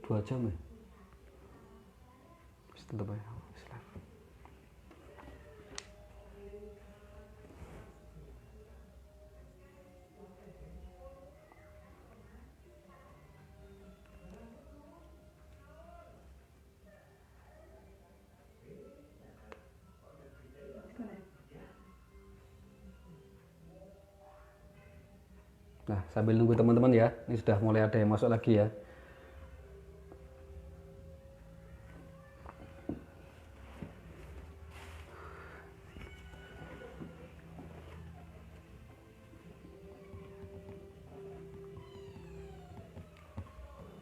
2 jam ya. Tutup aja. Nah, sambil nunggu teman-teman ya, ini sudah mulai ada yang masuk lagi ya.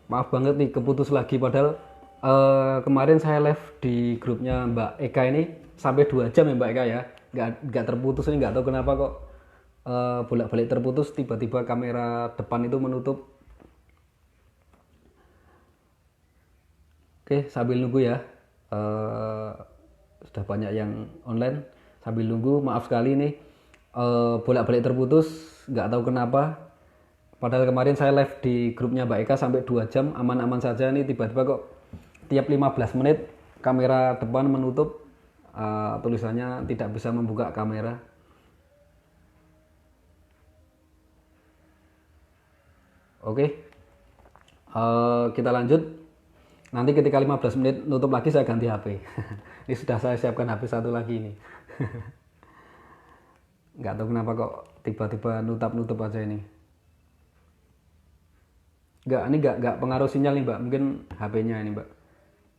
Maaf banget nih keputus lagi, padahal kemarin saya live di grupnya Mbak Eka ini sampai 2 jam ya Mbak Eka ya, nggak terputus. Ini nggak tahu kenapa kok bolak-balik terputus, tiba-tiba kamera depan itu menutup. Oke, sambil nunggu ya, sudah banyak yang online. Sambil nunggu, maaf sekali nih bolak-balik terputus, nggak tahu kenapa. Padahal kemarin saya live di grupnya Mbak Eka sampai 2 jam aman-aman saja, nih tiba-tiba kok tiap 15 menit kamera depan menutup, tulisannya tidak bisa membuka kamera. Oke, kita lanjut. Nanti ketika 15 menit nutup lagi saya ganti HP. Ini sudah saya siapkan HP satu lagi ini. Nggak tahu kenapa kok tiba-tiba nutup aja ini. Ini nggak pengaruh sinyal nih Mbak, mungkin HP-nya ini Mbak.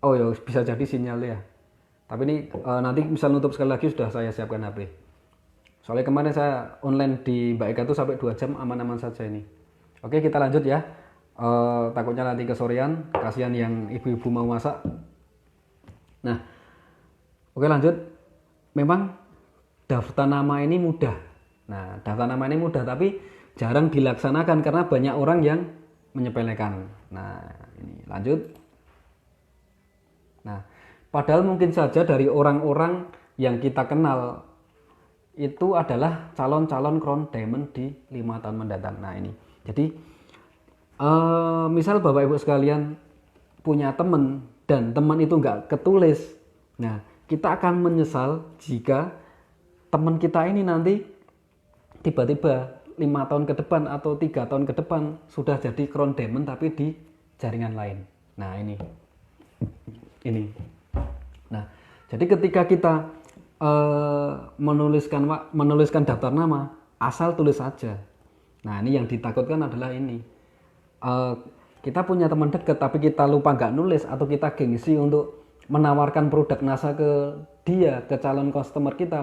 Oh ya, bisa jadi sinyalnya ya. Tapi ini nanti misal nutup sekali lagi sudah saya siapkan HP. Soalnya kemarin saya online di Mbak Eka itu sampai 2 jam aman-aman saja ini. Oke, kita lanjut ya. Takutnya nanti kesorean, kasihan yang ibu-ibu mau masak. Nah, oke lanjut. Memang daftar nama ini mudah. Nah, daftar nama ini mudah tapi jarang dilaksanakan karena banyak orang yang menyepelekan. Nah, ini lanjut. Nah, padahal mungkin saja dari orang-orang yang kita kenal itu adalah calon-calon Crown Diamond di 5 tahun mendatang. Nah, ini. Jadi, misal Bapak Ibu sekalian punya teman dan teman itu nggak ketulis. Nah, kita akan menyesal jika teman kita ini nanti tiba-tiba 5 tahun ke depan atau 3 tahun ke depan sudah jadi Crown Diamond tapi di jaringan lain. Nah, ini. Nah, jadi ketika kita menuliskan daftar nama, asal tulis saja. Nah, ini yang ditakutkan adalah ini. Kita punya teman dekat tapi kita lupa nggak nulis, atau kita gengsi untuk menawarkan produk NASA ke dia, ke calon customer kita,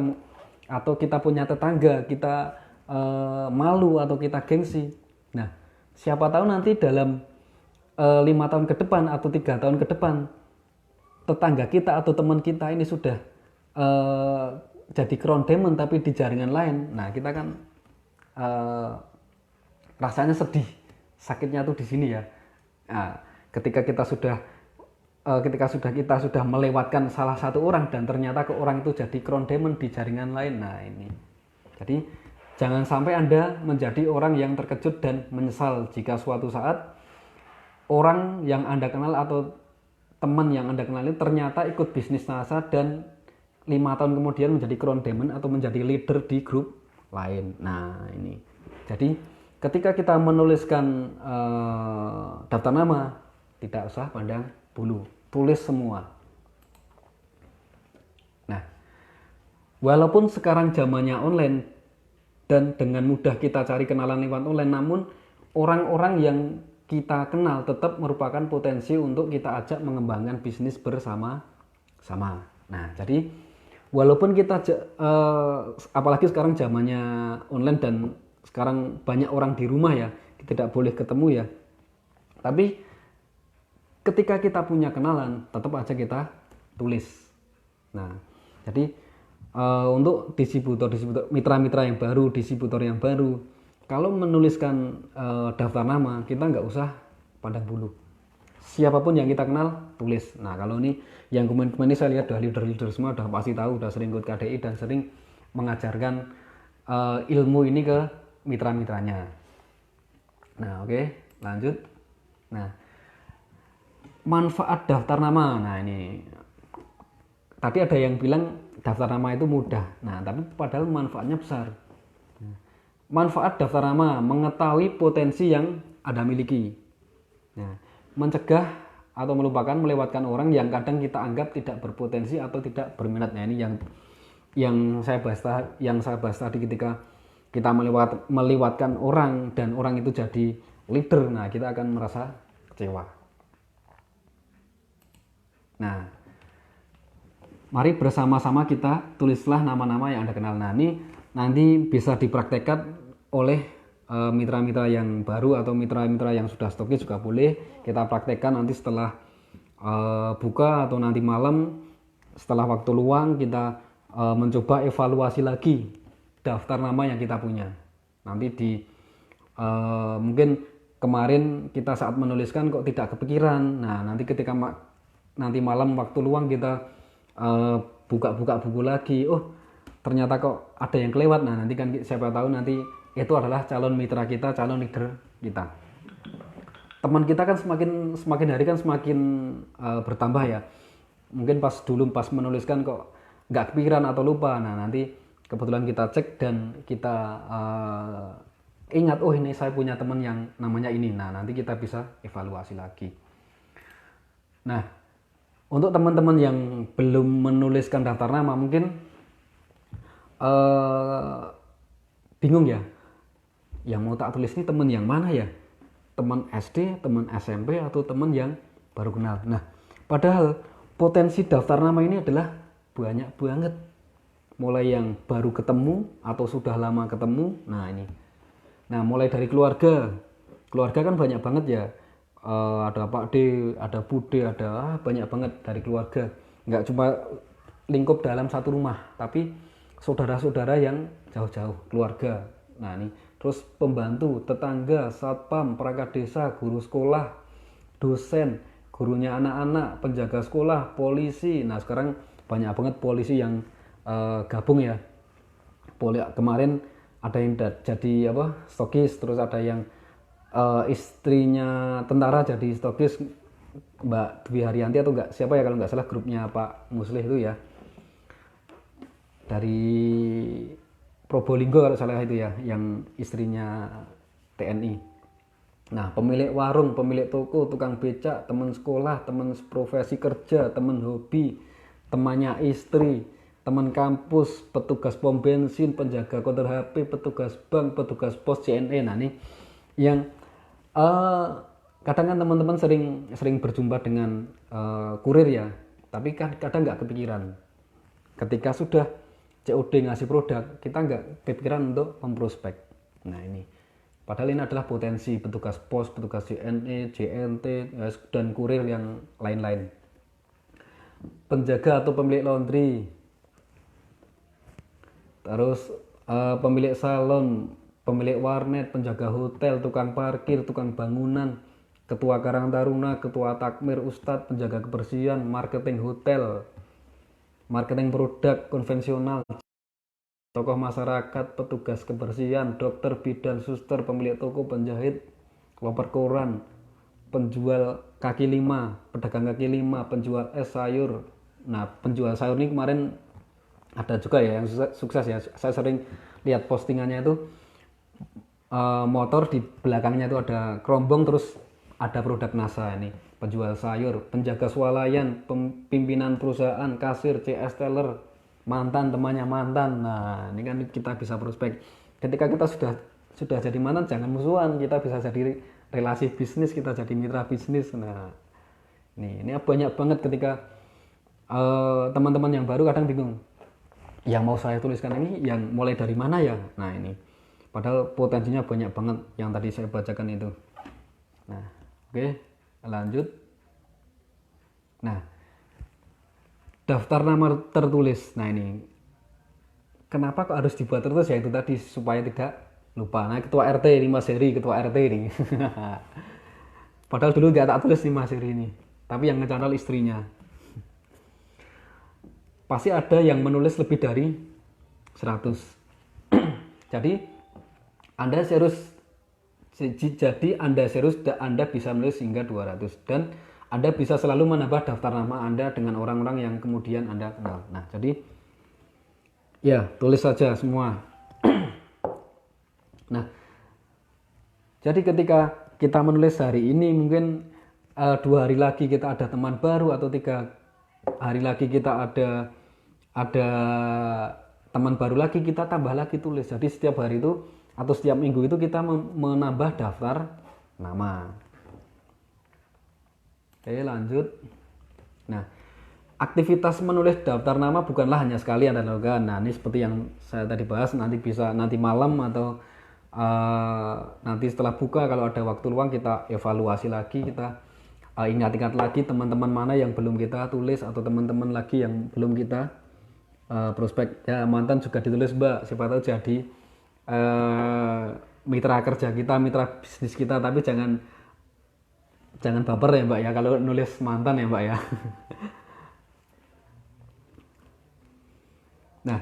atau kita punya tetangga, kita malu atau kita gengsi. Nah, siapa tahu nanti dalam 5 tahun ke depan atau 3 tahun ke depan tetangga kita atau teman kita ini sudah jadi Crown Diamond tapi di jaringan lain. Nah, kita kan rasanya sedih, sakitnya tuh di sini ya. Nah, ketika kita sudah melewatkan salah satu orang dan ternyata ke orang itu jadi Crown Diamond di jaringan lain. Nah, ini. Jadi jangan sampai Anda menjadi orang yang terkejut dan menyesal jika suatu saat orang yang Anda kenal atau teman yang Anda kenal itu ternyata ikut bisnis NASA dan 5 tahun kemudian menjadi Crown Diamond atau menjadi leader di grup lain. Nah, ini. Jadi ketika kita menuliskan daftar nama, tidak usah pandang bulu, tulis semua. Nah, walaupun sekarang zamannya online dan dengan mudah kita cari kenalan lewat online, namun orang-orang yang kita kenal tetap merupakan potensi untuk kita ajak mengembangkan bisnis bersama-sama. Nah, jadi walaupun kita apalagi sekarang zamannya online dan sekarang banyak orang di rumah ya, tidak boleh ketemu ya. Tapi ketika kita punya kenalan, tetap aja kita tulis. Nah, jadi untuk distributor, mitra-mitra yang baru, distributor yang baru, kalau menuliskan daftar nama, kita nggak usah pandang bulu. Siapapun yang kita kenal, tulis. Nah, kalau ini yang kemarin ini saya lihat udah leader-leader semua, udah pasti tahu, udah sering ikut KDI dan sering mengajarkan ilmu ini ke mitra-mitranya. Nah, oke, lanjut. Nah, manfaat daftar nama. Nah, ini tadi ada yang bilang daftar nama itu mudah. Nah, tapi padahal manfaatnya besar. Manfaat daftar nama, mengetahui potensi yang Anda miliki. Nah, mencegah atau melupakan melewatkan orang yang kadang kita anggap tidak berpotensi atau tidak berminat. Nah, ini yang saya bahas tadi ketika kita melewatkan orang dan orang itu jadi leader. Nah, kita akan merasa kecewa. Nah, mari bersama-sama kita tulislah nama-nama yang Anda kenal. Nah, ini nanti bisa dipraktekkan oleh mitra-mitra yang baru atau mitra-mitra yang sudah stokis juga boleh. Kita praktekkan nanti setelah buka atau nanti malam setelah waktu luang kita mencoba evaluasi lagi daftar nama yang kita punya. Nanti mungkin kemarin kita saat menuliskan kok tidak kepikiran. Nah, nanti ketika nanti malam waktu luang kita buka-buka buku lagi, oh ternyata kok ada yang kelewat. Nah, nanti kan siapa tahu nanti itu adalah calon mitra kita, calon leader kita. Teman kita kan semakin hari kan semakin bertambah ya. Mungkin pas menuliskan kok nggak kepikiran atau lupa. Nah, nanti kebetulan kita cek dan kita ingat, oh ini saya punya teman yang namanya ini. Nah, nanti kita bisa evaluasi lagi. Nah, untuk teman-teman yang belum menuliskan daftar nama mungkin bingung ya, yang mau tak tulis ini teman yang mana ya, teman SD, teman SMP, atau teman yang baru kenal. Nah, padahal potensi daftar nama ini adalah banyak banget, mulai yang baru ketemu atau sudah lama ketemu. Nah mulai dari keluarga kan banyak banget ya, ada Pak D, ada Bude, ada banyak banget dari keluarga, nggak cuma lingkup dalam satu rumah, tapi saudara-saudara yang jauh-jauh keluarga. Nah, ini terus pembantu, tetangga, satpam, perangkat desa, guru sekolah, dosen, gurunya anak-anak, penjaga sekolah, polisi. Nah, sekarang banyak banget polisi yang gabung ya. Kemarin ada yang jadi stokis, terus ada yang istrinya tentara jadi stokis, Mbak Dwi Haryanti atau enggak siapa ya, kalau nggak salah grupnya Pak Muslih itu ya, dari Probolinggo kalau salah itu ya, yang istrinya TNI. Nah, pemilik warung, pemilik toko, tukang becak, teman sekolah, teman profesi kerja, teman hobi, temannya istri, teman kampus, petugas pom bensin, penjaga konter HP, petugas bank, petugas pos, CNE. Nah, ini yang kadang kan teman-teman sering berjumpa dengan kurir ya, tapi kadang nggak kepikiran. Ketika sudah COD ngasih produk, kita nggak kepikiran untuk memprospek. Nah, ini padahal ini adalah potensi petugas pos, petugas JNE, JNT, dan kurir yang lain-lain. Penjaga atau pemilik laundry, terus pemilik salon, pemilik warnet, penjaga hotel, tukang parkir, tukang bangunan, ketua Karang Taruna, ketua takmir, ustadz, penjaga kebersihan, marketing hotel, marketing produk konvensional, tokoh masyarakat, petugas kebersihan, dokter, bidan, suster, pemilik toko, penjahit, loper koran, penjual kaki lima, pedagang kaki lima, penjual es sayur. Nah, penjual sayur ini kemarin ada juga ya yang sukses ya. Saya sering lihat postingannya itu, motor di belakangnya itu ada kerombong terus ada produk NASA. Ini penjual sayur, penjaga swalayan, pimpinan perusahaan, kasir, CS teller, mantan temannya mantan. Nah, ini kan kita bisa prospek. Ketika kita sudah jadi mantan, jangan musuhan, kita bisa jadi relasi bisnis, kita jadi mitra bisnis. Nah, ini banyak banget ketika teman-teman yang baru kadang bingung, yang mau saya tuliskan ini yang mulai dari mana ya. Nah, ini padahal potensinya banyak banget yang tadi saya bacakan itu. Nah, oke, lanjut. Nah, daftar nama tertulis. Nah, ini kenapa kok harus dibuat tertulis ya, itu tadi supaya tidak lupa. Nah, ketua RT ini Mas Heri, ketua RT ini. Padahal dulu nggak tak tulis nih Mas Heri ini, tapi yang ngecantal istrinya. Pasti ada yang menulis lebih dari 100. Jadi Anda serius dan Anda bisa menulis hingga 200, dan Anda bisa selalu menambah daftar nama Anda dengan orang-orang yang kemudian Anda kenal. Nah, jadi ya tulis saja semua. Nah, jadi ketika kita menulis hari ini, mungkin 2 hari lagi kita ada teman baru, atau 3 hari lagi kita ada teman baru lagi, kita tambah lagi tulis. Jadi setiap hari itu atau setiap minggu itu kita menambah daftar nama. Oke, lanjut. Nah, aktivitas menulis daftar nama bukanlah hanya sekali Anda lakukan. Nah, ini seperti yang saya tadi bahas, nanti malam atau nanti setelah buka, kalau ada waktu luang kita evaluasi lagi, kita ingat-ingat lagi teman-teman mana yang belum kita tulis, atau teman-teman lagi yang belum kita prospek. Ya, mantan juga ditulis, Mbak, siapa tahu jadi mitra kerja kita, mitra bisnis kita. Tapi jangan baper ya, Mbak, ya, kalau nulis mantan ya, Mbak, ya. Nah,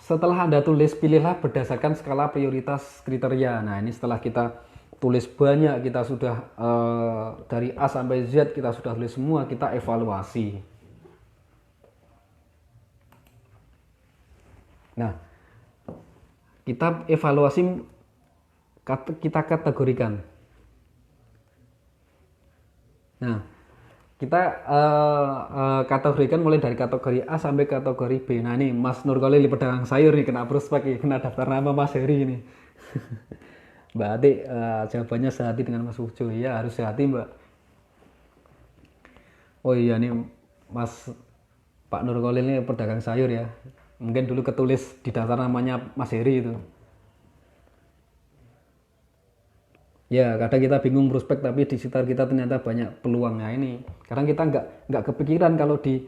setelah Anda tulis, pilihlah berdasarkan skala prioritas kriteria. Nah, ini setelah kita tulis banyak, kita sudah dari A sampai Z kita sudah tulis semua, kita evaluasi. Nah, kita evaluasi, kita kategorikan. Nah, kita kategorikan mulai dari kategori A sampai kategori B. Nah, ini Mas Nurkolil pedagang sayur nih, kena prospek nih, kena daftar nama Mas Heri ini. Mbak Ati jawabannya sehati dengan Mas Ujo. Iya, harus sehati, Mbak. Oh iya, nih Mas Pak Nurkolil ini pedagang sayur ya. Mungkin dulu ketulis di daftar namanya Mas Heri itu. Ya, kadang kita bingung prospek, tapi di sekitar kita ternyata banyak peluangnya ini. Karena kita nggak kepikiran kalau di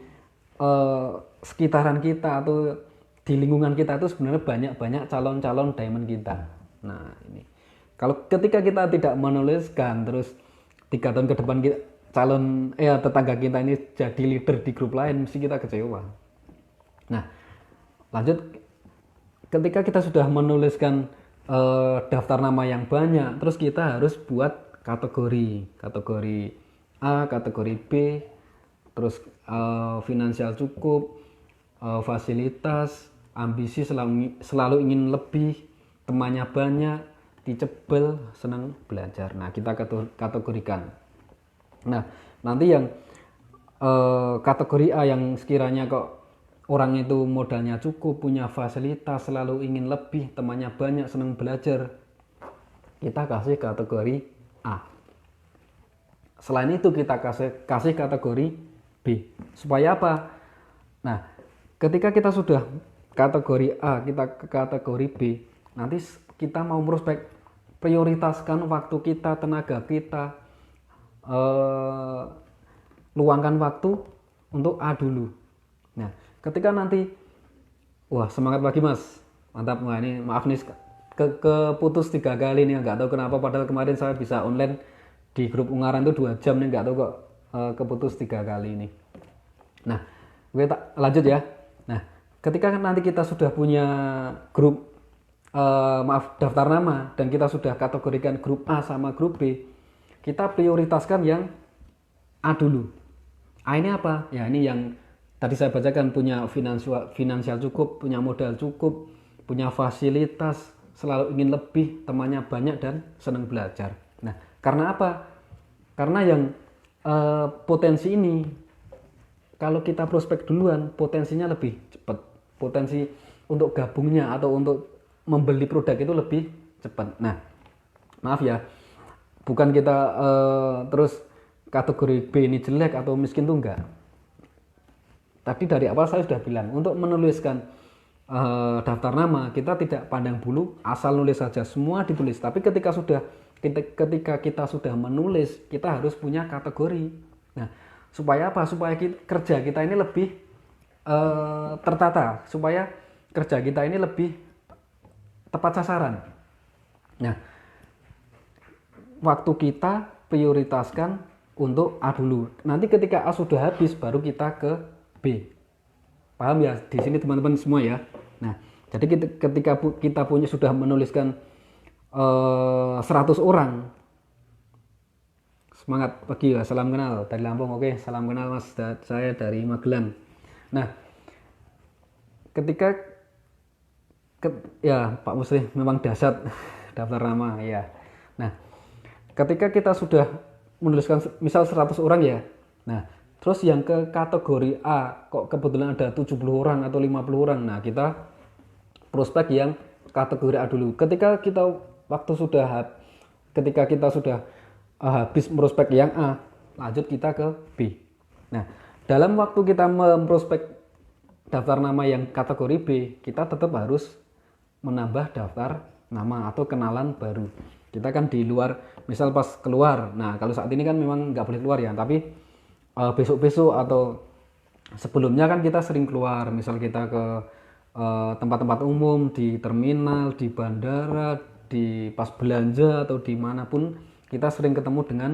sekitaran kita atau di lingkungan kita itu sebenarnya banyak calon-calon diamond kita. Nah, ini kalau ketika kita tidak menuliskan, terus 3 tahun ke depan kita, tetangga kita ini jadi leader di grup lain, mesti kita kecewa. Nah, lanjut, ketika kita sudah menuliskan daftar nama yang banyak, terus kita harus buat kategori A, kategori B, terus finansial cukup, fasilitas, ambisi, selalu ingin lebih, temannya banyak, teachable, senang belajar. Nah, kita kategorikan. Nah, nanti yang kategori A yang sekiranya kok orang itu modalnya cukup, punya fasilitas, selalu ingin lebih, temannya banyak, senang belajar, kita kasih kategori A. Selain itu kita kasih kategori B. Supaya apa? Nah, ketika kita sudah kategori A, kita ke kategori B, nanti kita mau prospek, prioritaskan waktu kita, tenaga kita, luangkan waktu untuk A dulu. Nah, ketika nanti, wah semangat pagi Mas, mantap. Wah, ini maaf nih keputus 3 kali nih, nggak tahu kenapa, padahal kemarin saya bisa online di grup Ungaran itu 2 jam nih, nggak tahu kok keputus 3 kali ini. Nah, kita lanjut ya. Nah, ketika nanti kita sudah punya grup daftar nama, dan kita sudah kategorikan grup A sama grup B, kita prioritaskan yang A dulu. A ini apa? Ya, ini yang tadi saya bacakan, punya finansial cukup, punya modal cukup, punya fasilitas, selalu ingin lebih, temannya banyak, dan senang belajar. Nah, karena apa? Karena yang potensi ini, kalau kita prospek duluan, potensinya lebih cepat. Potensi untuk gabungnya atau untuk membeli produk itu lebih cepat. Nah, maaf ya, bukan kita terus kategori B ini jelek atau miskin tuh enggak. Tadi dari awal saya sudah bilang, untuk menuliskan daftar nama, kita tidak pandang bulu, asal nulis saja, semua ditulis. Tapi ketika kita sudah menulis, kita harus punya kategori. Nah, supaya apa? Supaya kerja kita ini lebih tertata, supaya kerja kita ini lebih tepat sasaran. Nah, waktu kita prioritaskan untuk A dulu. Nanti ketika A sudah habis, baru kita ke B. Paham ya di sini teman-teman semua ya. Nah, jadi ketika kita sudah menuliskan 100 orang, Semangat pagi ya, salam kenal dari Lampung. Oke, salam kenal Mas. Saya dari Magelang. Nah, ketika ya Pak Musri memang dahsyat daftar nama ya. Nah, ketika kita sudah menuliskan misal 100 orang ya. Nah, terus yang ke kategori A kok kebetulan ada 70 orang atau 50 orang. Nah, kita prospek yang kategori A dulu. Ketika kita sudah habis merospek yang A, lanjut kita ke B. Nah, dalam waktu kita memprospek daftar nama yang kategori B, kita tetap harus menambah daftar nama atau kenalan baru. Kita kan di luar, misal pas keluar. Nah, kalau saat ini kan memang nggak boleh keluar ya, tapi besok-besok atau sebelumnya kan kita sering keluar. Misal kita ke tempat-tempat umum, di terminal, di bandara, di pas belanja atau dimanapun kita sering ketemu dengan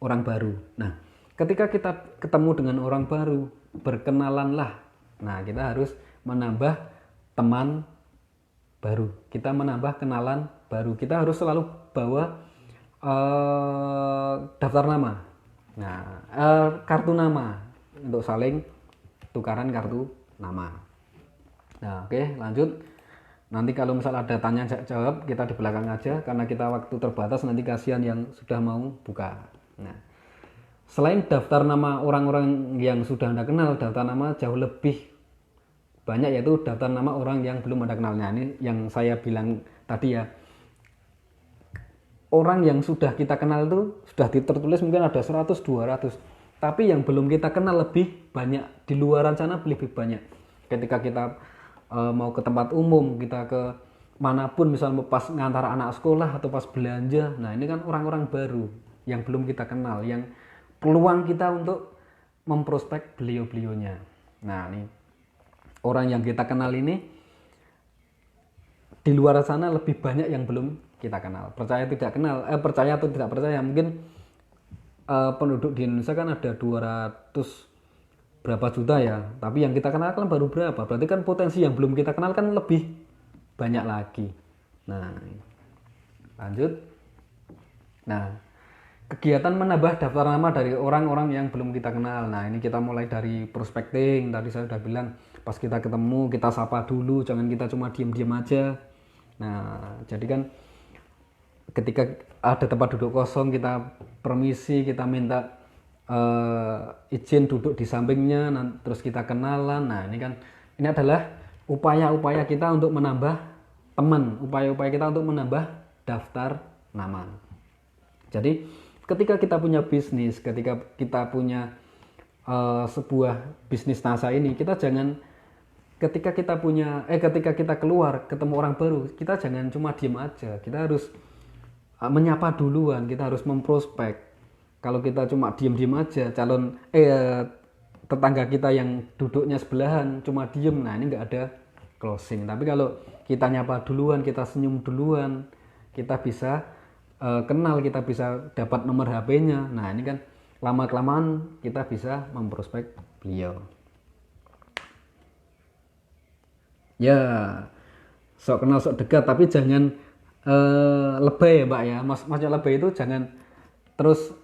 orang baru. Nah, ketika kita ketemu dengan orang baru, berkenalanlah. Nah, kita harus menambah teman baru. Kita menambah kenalan baru. Kita harus selalu bawa daftar nama. Nah, kartu nama untuk saling tukaran kartu nama. Nah, oke, lanjut. Nanti kalau misal ada tanya jawab, kita di belakang aja karena kita waktu terbatas, nanti kasihan yang sudah mau buka. Nah, selain daftar nama orang-orang yang sudah Anda kenal, daftar nama jauh lebih banyak, yaitu daftar nama orang yang belum Anda kenalnya. Ini yang saya bilang tadi ya. Orang yang sudah kita kenal itu sudah tertulis mungkin ada 100, 200. Tapi yang belum kita kenal lebih banyak. Di luar sana lebih banyak. Ketika kita mau ke tempat umum, kita ke manapun, misalnya pas ngantar anak sekolah atau pas belanja, nah ini kan orang-orang baru yang belum kita kenal, yang peluang kita untuk memprospek beliau-beliaunya. Nah, ini orang yang kita kenal ini di luar sana lebih banyak yang belum kita kenal. Percaya atau tidak percaya, mungkin penduduk di Indonesia kan ada 200 berapa juta ya, tapi yang kita kenal kan baru berapa, berarti kan potensi yang belum kita kenal kan lebih banyak lagi. Nah, lanjut. Nah, kegiatan menambah daftar nama dari orang-orang yang belum kita kenal. Nah, ini kita mulai dari prospecting. Tadi saya sudah bilang, pas kita ketemu kita sapa dulu, jangan kita cuma diem-diem aja. Nah, jadi kan ketika ada tempat duduk kosong, kita permisi, kita minta izin duduk di sampingnya, terus kita kenalan. Nah, ini adalah upaya-upaya kita untuk menambah teman, upaya-upaya kita untuk menambah daftar nama. Jadi ketika kita punya bisnis, ketika kita punya sebuah bisnis NASA ini, kita jangan ketika kita keluar ketemu orang baru, kita jangan cuma diem aja, kita harus menyapa duluan, kita harus memprospek. Kalau kita cuma diem-diem aja, tetangga kita yang duduknya sebelahan cuma diem, nah ini nggak ada closing. Tapi kalau kita nyapa duluan, kita senyum duluan, kita bisa kenal, kita bisa dapat nomor HP-nya. Nah, ini kan lama-kelamaan kita bisa memprospek beliau. Ya, sok kenal sok dekat, tapi jangan lebay ya Mbak ya. Maksudnya lebay itu jangan terus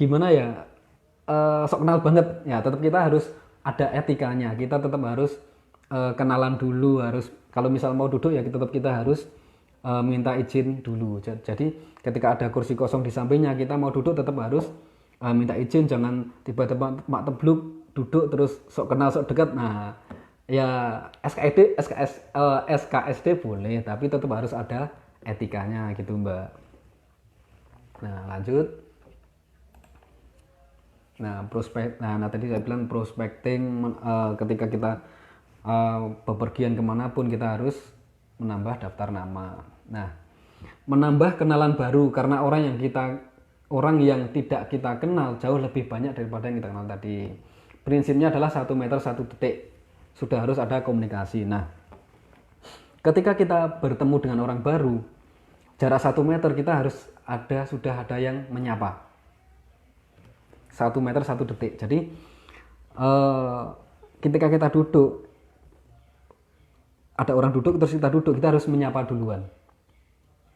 gimana ya, sok kenal banget ya. Tetap kita harus ada etikanya, kita tetap harus kenalan dulu, harus kalau misal mau duduk ya tetap kita harus minta izin dulu. Jadi ketika ada kursi kosong di sampingnya, kita mau duduk tetap harus minta izin, jangan tiba-tiba mak tebluk duduk terus sok kenal sok dekat. Nah ya SKSD boleh, tapi tetap harus ada etikanya gitu Mbak. Nah, lanjut. Nah, tadi saya bilang prospecting, ketika kita bepergian kemanapun kita harus menambah daftar nama. Nah, menambah kenalan baru, karena orang yang tidak kita kenal jauh lebih banyak daripada yang kita kenal tadi. Prinsipnya adalah 1 meter 1 detik, sudah harus ada komunikasi. Nah, ketika kita bertemu dengan orang baru, jarak 1 meter kita harus sudah ada yang menyapa. 1 meter 1 detik. Jadi ketika kita duduk, ada orang duduk terus kita duduk, kita harus menyapa duluan.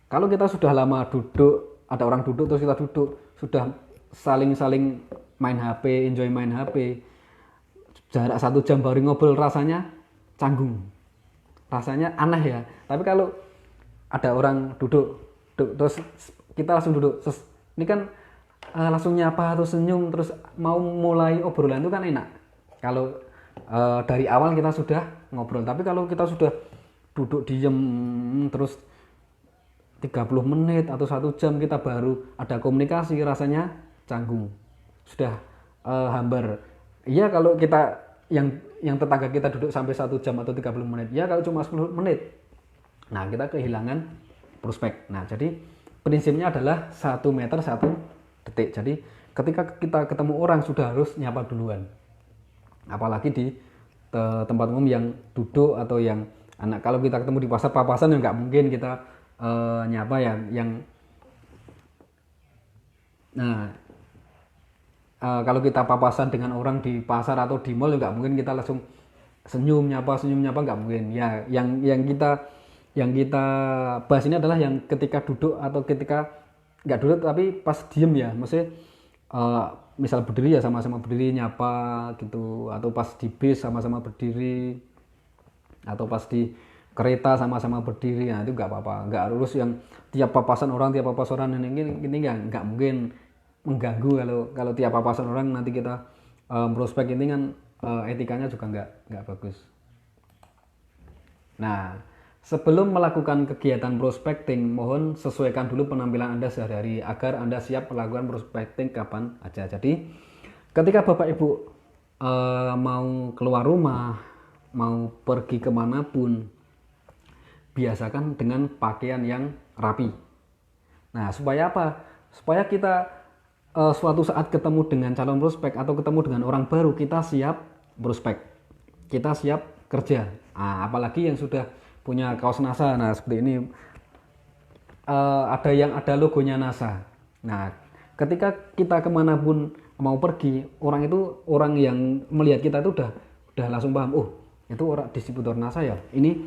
Kalau kita sudah lama duduk, ada orang duduk terus kita duduk, sudah saling main HP, enjoy main HP, jarak 1 jam baru ngobrol, rasanya canggung, rasanya aneh ya. Tapi kalau ada orang duduk terus kita langsung duduk, terus ini kan langsung nyapa atau senyum, terus mau mulai obrolan itu kan enak. Kalau dari awal kita sudah ngobrol. Tapi kalau kita sudah duduk diem terus 30 menit atau 1 jam kita baru ada komunikasi, rasanya canggung, sudah hambar. Iya kalau kita yang tetangga kita duduk sampai 1 jam atau 30 menit, ya kalau cuma 10 menit, nah kita kehilangan prospek. Nah jadi prinsipnya adalah 1 meter 1 detik. Jadi ketika kita ketemu orang sudah harus nyapa duluan, apalagi di tempat umum yang duduk atau yang anak. Kalau kita ketemu di pasar papasan ya nggak mungkin kita nyapa ya. Kalau kita papasan dengan orang di pasar atau di mall nggak mungkin kita langsung senyum nyapa nggak mungkin ya. Yang kita bahas ini adalah yang ketika duduk atau ketika nggak duduk tapi pas diem ya, maksudnya misal berdiri ya sama-sama berdiri nyapa gitu, atau pas di bis sama-sama berdiri, atau pas di kereta sama-sama berdiri. Nah itu nggak apa-apa, nggak harus yang tiap papasan orang ini nggak mungkin mengganggu. Kalau tiap papasan orang nanti kita prospek ini kan etikanya juga nggak bagus. Nah sebelum melakukan kegiatan prospecting, mohon sesuaikan dulu penampilan Anda sehari-hari agar Anda siap melakukan prospecting kapan aja. Jadi ketika Bapak Ibu mau keluar rumah, mau pergi kemanapun, biasakan dengan pakaian yang rapi. Nah supaya apa? Supaya kita suatu saat ketemu dengan calon prospek atau ketemu dengan orang baru, kita siap prospek, kita siap kerja. Nah, apalagi yang sudah punya kaos NASA, nah seperti ini ada yang ada logonya NASA. Nah ketika kita kemanapun mau pergi, orang yang melihat kita itu udah langsung paham, oh itu orang distributor NASA ya, ini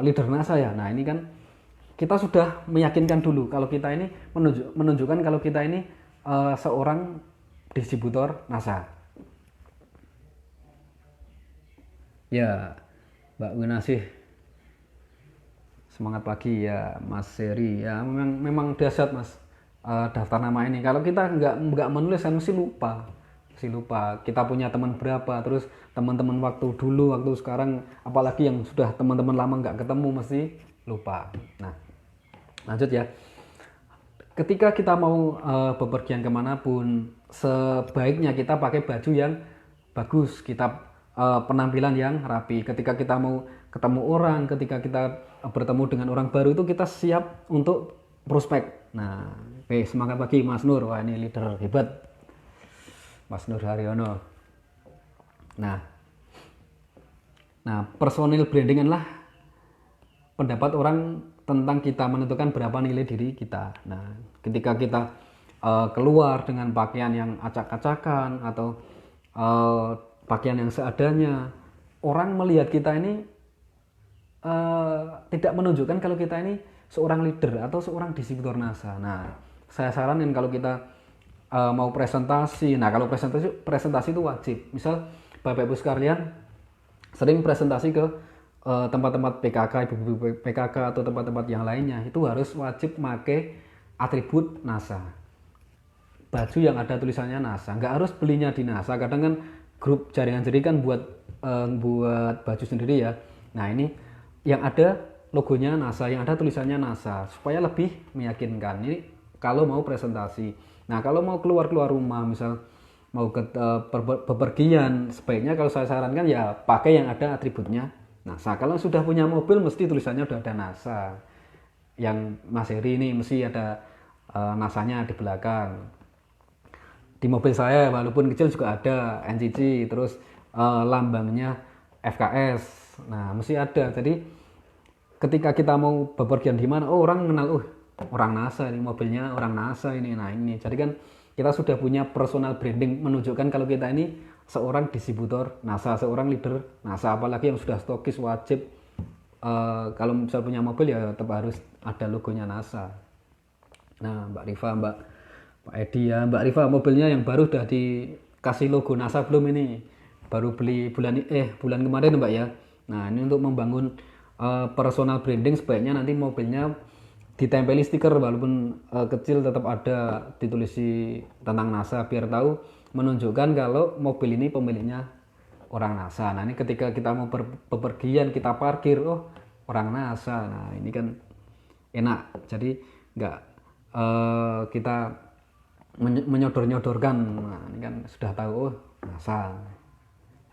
leader NASA ya. Nah ini kan kita sudah meyakinkan dulu kalau kita ini menunjukkan kalau kita ini seorang distributor NASA. Ya Mbak Winasih, semangat pagi ya Mas Seri. Ya memang dahsyat Mas daftar nama ini. Kalau kita nggak menulis kan mesti lupa. Kita punya teman berapa, terus teman-teman waktu dulu, waktu sekarang, apalagi yang sudah teman-teman lama nggak ketemu mesti lupa. Nah lanjut ya. Ketika kita mau bepergian kemanapun, sebaiknya kita pakai baju yang bagus, kita penampilan yang rapi. Ketika kita mau ketemu orang, ketika kita bertemu dengan orang baru itu kita siap untuk prospek. Nah, oke, semangat pagi Mas Nur. Wah, ini leader hebat, Mas Nur Haryono. Nah, personal branding adalah pendapat orang tentang kita, menentukan berapa nilai diri kita. Nah, ketika kita keluar dengan pakaian yang acak-acakan atau pakaian yang seadanya, orang melihat kita ini tidak menunjukkan kalau kita ini seorang leader atau seorang distributor NASA. Nah, saya saranin kalau kita mau presentasi, nah kalau presentasi itu wajib. Misal Bapak Ibu sekalian sering presentasi ke tempat-tempat PKK, ibu-ibu PKK atau tempat-tempat yang lainnya, itu harus wajib pakai atribut NASA. Baju yang ada tulisannya NASA, nggak harus belinya di NASA. Kadang kan grup jaringan buat baju sendiri ya. Nah ini yang ada logonya NASA, yang ada tulisannya NASA, supaya lebih meyakinkan. Ini kalau mau presentasi. Nah kalau mau keluar rumah, misal mau ke bepergian, sebaiknya kalau saya sarankan ya pakai yang ada atributnya NASA. Kalau sudah punya mobil mesti tulisannya udah ada NASA. Yang Mas Heri ini mesti ada NASA-nya di belakang. Di mobil saya walaupun kecil juga ada NCC, terus lambangnya FKS. Nah mesti ada. Jadi ketika kita mau bepergian di mana, oh orang kenal, orang NASA ini, mobilnya orang NASA ini. Nah ini, jadi kan kita sudah punya personal branding, menunjukkan kalau kita ini seorang distributor NASA, seorang leader NASA. Apalagi yang sudah stokis wajib kalau misal punya mobil ya tetap harus ada logonya NASA. Nah Mbak Rifa, Mbak Pak Edi ya, Mbak Rifa, mobilnya yang baru udah dikasih logo NASA belum ini? Baru beli bulan kemarin Mbak ya. Nah, ini untuk membangun personal branding, sebaiknya nanti mobilnya ditempeli stiker walaupun kecil, tetap ada ditulisi tentang NASA biar tahu, menunjukkan kalau mobil ini pemiliknya orang NASA. Nah, ini ketika kita mau bepergian, kita parkir, oh orang NASA. Nah, ini kan enak. Jadi nggak kita menyodor-nyodorkan. Nah, ini kan sudah tahu, oh NASA.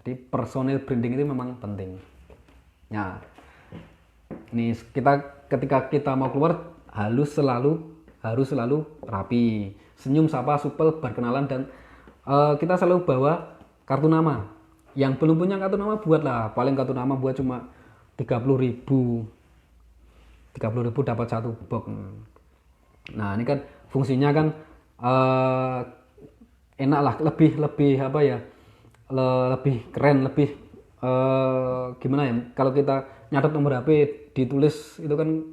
Jadi personal branding itu memang penting. Nah, ini ketika kita mau keluar harus selalu rapi, senyum, sapa, supel, berkenalan, dan kita selalu bawa kartu nama. Yang belum punya kartu nama, buatlah. Paling kartu nama buat cuma 30.000 dapat satu box. Nah, ini kan fungsinya kan enak lah, lebih apa ya, lebih keren, lebih gimana ya, kalau kita nyatet nomor HP ditulis itu kan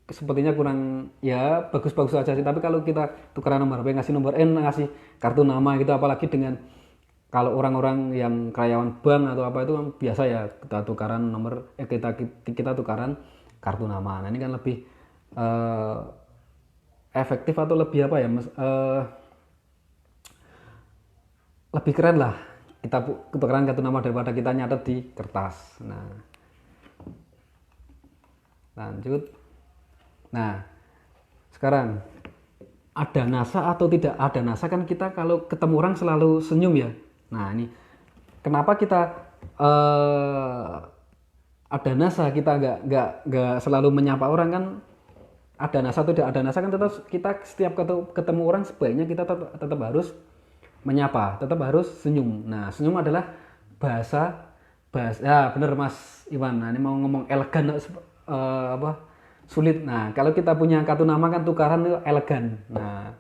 sepertinya kurang, ya bagus-bagus aja sih. Tapi kalau kita tukeran nomor HP, ngasih nomor ngasih kartu nama gitu, apalagi dengan kalau orang-orang yang karyawan bank atau apa, itu kan biasa ya kita tukaran nomor, kita tukaran kartu nama. Nah, ini kan lebih efektif atau lebih apa ya, lebih keren lah kita tukaran kartu nama daripada kita nyatet di kertas. Nah, lanjut. Nah, sekarang ada NASA atau tidak ada NASA, kan kita kalau ketemu orang selalu senyum ya. Nah, ini kenapa kita ada NASA kita nggak selalu menyapa orang, kan ada NASA atau tidak ada NASA, kan tetap kita setiap ketemu orang sebaiknya kita tetap harus menyapa, tetap harus senyum. Nah, senyum adalah bahasa ya bener Mas Iwan. Nah, ini mau ngomong elegan apa sulit. Nah, kalau kita punya kartu nama kan tukaran itu elegan. Nah,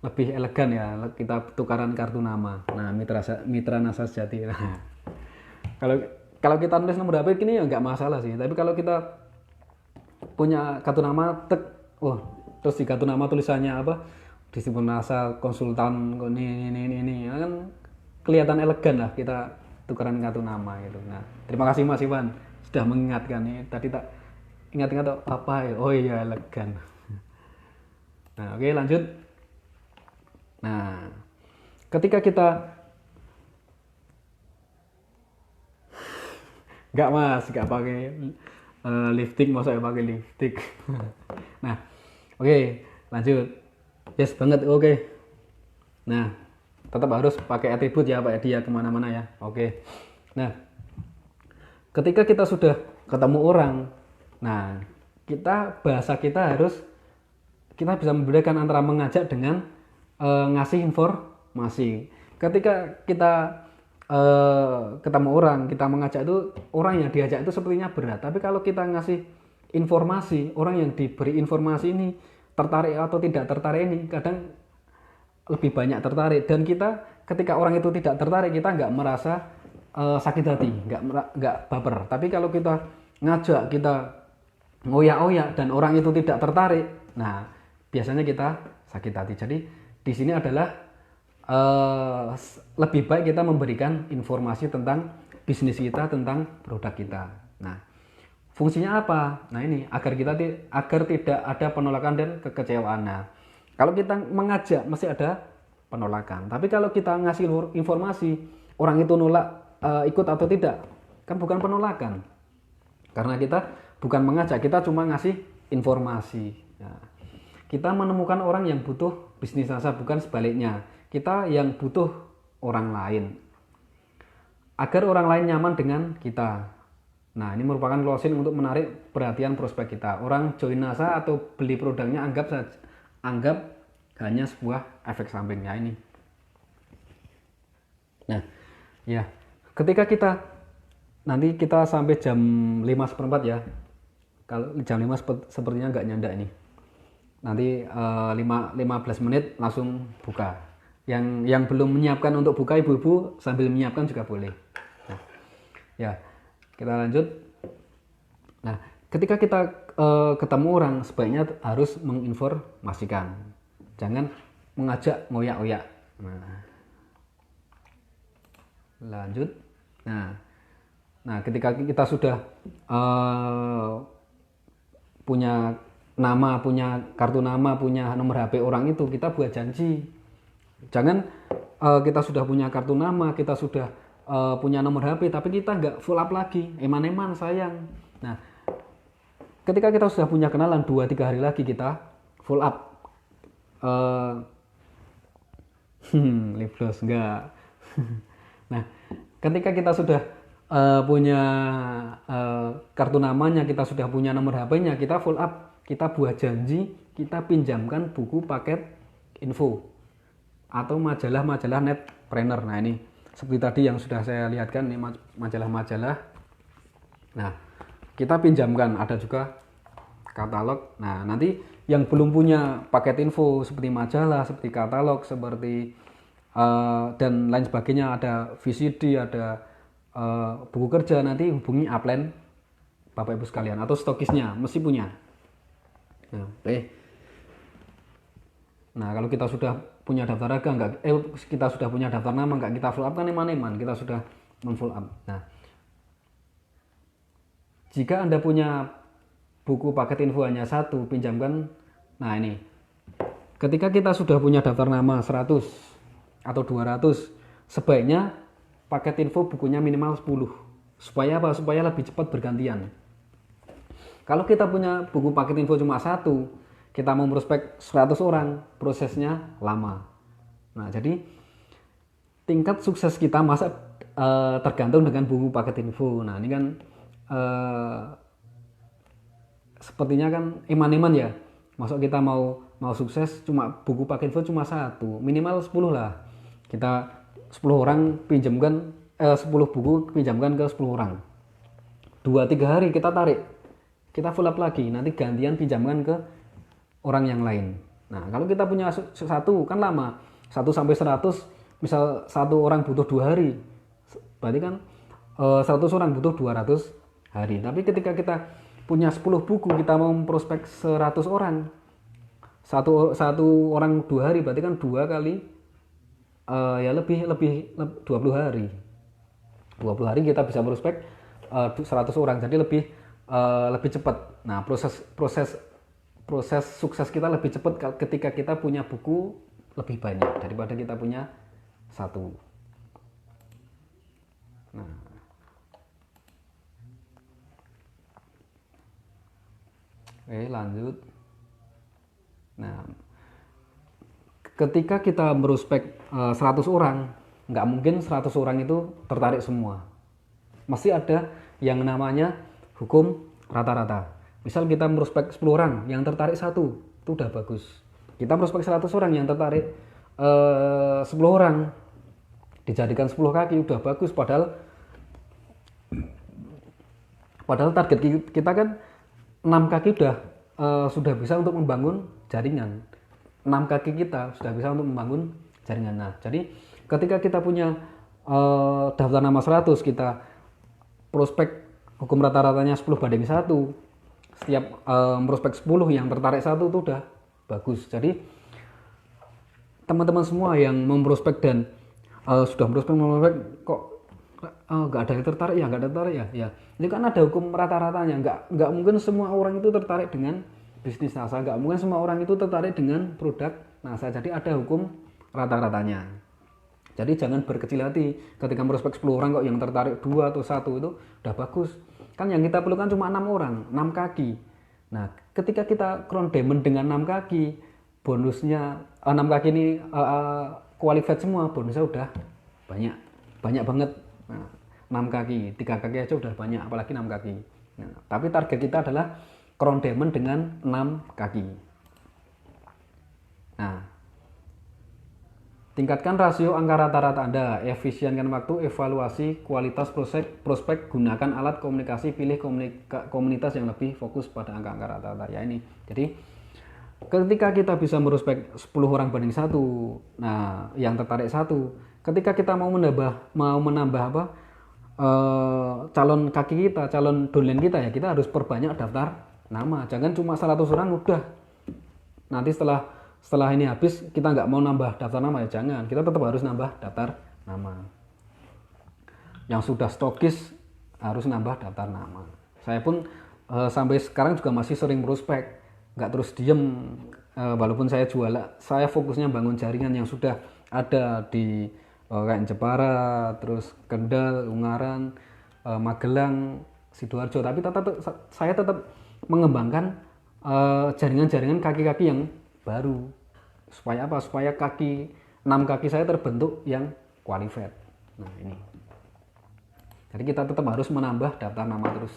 lebih elegan ya kita tukaran kartu nama. Nah, mitra NASA sejati. Nah, kalau kita nulis nomor HP ini ya nggak masalah sih. Tapi kalau kita punya kartu nama, terus di kartu nama tulisannya apa, disiplin NASA konsultan ini ya kan kelihatan elegan lah kita tukaran kartu nama gitu. Nah, terima kasih Mas Iwan sudah mengingatkan nih. Tadi tak ingat-ingat apa ya? Oh iya, elegan. Nah, oke, lanjut. Nah, ketika kita nggak pakai lipstick, mau saya pakai lipstick. Nah, oke, lanjut. Yes banget, oke. Nah, tetap harus pakai atribut ya Pak Edi ya, kemana-mana ya. Oke. Nah, ketika kita sudah ketemu orang, nah bahasa kita bisa membedakan antara mengajak dengan ngasih informasi. Ketika kita ketemu orang, kita mengajak itu, orang yang diajak itu sepertinya berat. Tapi kalau kita ngasih informasi, orang yang diberi informasi ini tertarik atau tidak tertarik, ini kadang lebih banyak tertarik. Dan kita ketika orang itu tidak tertarik, kita nggak merasa sakit hati, nggak baper. Tapi kalau kita ngajak, kita ngoyak-ngoyak dan orang itu tidak tertarik, nah biasanya kita sakit hati. Jadi di sini adalah lebih baik kita memberikan informasi tentang bisnis kita, tentang produk kita. Nah, fungsinya apa? Nah, ini agar tidak ada penolakan dan kekecewaan. Nah, kalau kita mengajak mesti ada penolakan. Tapi kalau kita ngasih informasi, orang itu nolak ikut atau tidak, kan bukan penolakan. Karena kita bukan mengajak, kita cuma ngasih informasi. Nah, kita menemukan orang yang butuh bisnis NASA, bukan sebaliknya. Kita yang butuh orang lain. Agar orang lain nyaman dengan kita. Nah, ini merupakan closing untuk menarik perhatian prospek kita. Orang join NASA atau beli produknya anggap hanya sebuah efek sampingnya ini. Nah, ya, ketika nanti kita sampai jam 5:15 ya. Kalau jam 5 sepertinya nggak nyanda ini. Nanti 15 menit langsung buka. Yang belum menyiapkan untuk buka, ibu-ibu sambil menyiapkan juga boleh. Nah, ya. Kita lanjut. Nah, ketika kita ketemu orang, sebaiknya harus menginformasikan. Jangan mengajak ngoyak-oyak. Nah, lanjut. Nah, ketika kita sudah punya nama, punya kartu nama, punya nomor HP orang itu, kita buat janji. Jangan kita sudah punya kartu nama, kita sudah punya nomor HP, tapi kita nggak full up lagi, eman-eman sayang. Nah, ketika kita sudah punya kenalan 2-3 hari lagi kita full up. Liblos enggak. Nah, ketika kita sudah punya kartu namanya, kita sudah punya nomor HP-nya, kita full up, kita buat janji, kita pinjamkan buku paket info atau majalah-majalah netpreneur. Nah, ini seperti tadi yang sudah saya lihatkan, ini majalah-majalah. Nah, kita pinjamkan, ada juga katalog. Nah, nanti yang belum punya paket info seperti majalah, seperti katalog, seperti dan lain sebagainya, ada VCD, ada buku kerja, nanti hubungi upline Bapak Ibu sekalian atau stokisnya mesti punya. Nah, nah, kalau kita sudah punya daftar harga kita sudah punya daftar nama, enggak kita full up kan eman-eman, kita sudah memfull up. Nah, jika Anda punya buku paket info hanya 1, pinjamkan. Nah, ini ketika kita sudah punya daftar nama 100 atau 200, sebaiknya paket info bukunya minimal 10. Supaya apa? Supaya lebih cepat bergantian. Kalau kita punya buku paket info cuma 1, kita mau prospek 100 orang, prosesnya lama. Nah, jadi tingkat sukses kita masa tergantung dengan buku paket info. Nah, ini kan sepertinya kan eman-eman ya. Masuk kita mau sukses cuma buku paket info cuma 1, minimal 10 lah. Kita 10 orang pinjamkan 10 buku pinjamkan ke 10 orang. 2-3 hari kita tarik. Kita full up lagi, nanti gantian pinjamkan ke orang yang lain. Nah, kalau kita punya 1 kan lama. 1 sampai 100, misal 1 orang butuh 2 hari. Berarti kan 100 orang butuh 200 hari. Tapi ketika kita punya 10 buku, kita mau prospek 100 orang. Satu orang 2 hari, berarti kan 2 kali ya lebih 20 hari. 20 hari kita bisa prospek 100 orang. Jadi lebih cepat. Nah, proses sukses kita lebih cepat ketika kita punya buku lebih banyak daripada kita punya 1. Nah, oke, lanjut. Nah, ketika kita meruspek 100 orang, nggak mungkin 100 orang itu tertarik semua. Masih ada yang namanya hukum rata-rata. Misal kita meruspek 10 orang, yang tertarik 1, itu udah bagus. Kita meruspek 100 orang, yang tertarik 10 orang, dijadikan 10 kaki, udah bagus. Padahal target kita kan 6 kaki sudah bisa untuk membangun jaringan. 6 kaki kita sudah bisa untuk membangun jaringan. Nah, jadi ketika kita punya daftar nama 100, kita prospek hukum rata-ratanya 10:1. Setiap prospek 10 yang tertarik 1 itu udah bagus. Jadi teman-teman semua yang memprospek dan sudah memprospek kok nggak ada yang tertarik ya, nggak ada tertarik ya. Ini kan ada hukum rata-ratanya. Nggak mungkin semua orang itu tertarik dengan bisnis NASA, nggak mungkin semua orang itu tertarik dengan produk NASA. Jadi ada hukum rata-ratanya. Jadi jangan berkecil hati ketika merospek 10 orang kok yang tertarik 2 atau 1 itu udah bagus. Kan yang kita perlukan cuma 6 orang, 6 kaki. Nah, ketika kita crown diamond dengan 6 kaki, bonusnya 6 kaki ini qualified semua, bonusnya udah banyak banget. Nah, 6 kaki, 3 kaki aja udah banyak, apalagi 6 kaki. Nah, tapi target kita adalah crown diamond dengan 6 kaki. Nah, tingkatkan rasio angka rata-rata Anda, efisienkan waktu, evaluasi kualitas prospek, gunakan alat komunikasi, pilih komunitas yang lebih fokus pada angka-angka rata-rata. Ya ini. Jadi ketika kita bisa merospek 10 orang banding 1, nah yang tertarik 1, ketika kita mau menambah calon kaki kita, calon downline kita, ya kita harus perbanyak daftar nama. Jangan cuma 100 orang udah. Nanti setelah setelah ini habis kita nggak mau nambah daftar nama ya jangan, kita tetap harus nambah daftar nama. Yang sudah stokis harus nambah daftar nama. Saya pun sampai sekarang juga masih sering prospek, nggak terus diem. Walaupun saya saya fokusnya bangun jaringan yang sudah ada di kayak Jepara, terus Kendal, Ungaran, Magelang, Sidoarjo, tapi saya tetap mengembangkan jaringan-jaringan kaki-kaki yang baru. Supaya apa? Supaya 6 kaki saya terbentuk yang qualified. Nah ini. Jadi kita tetap harus menambah daftar nama terus.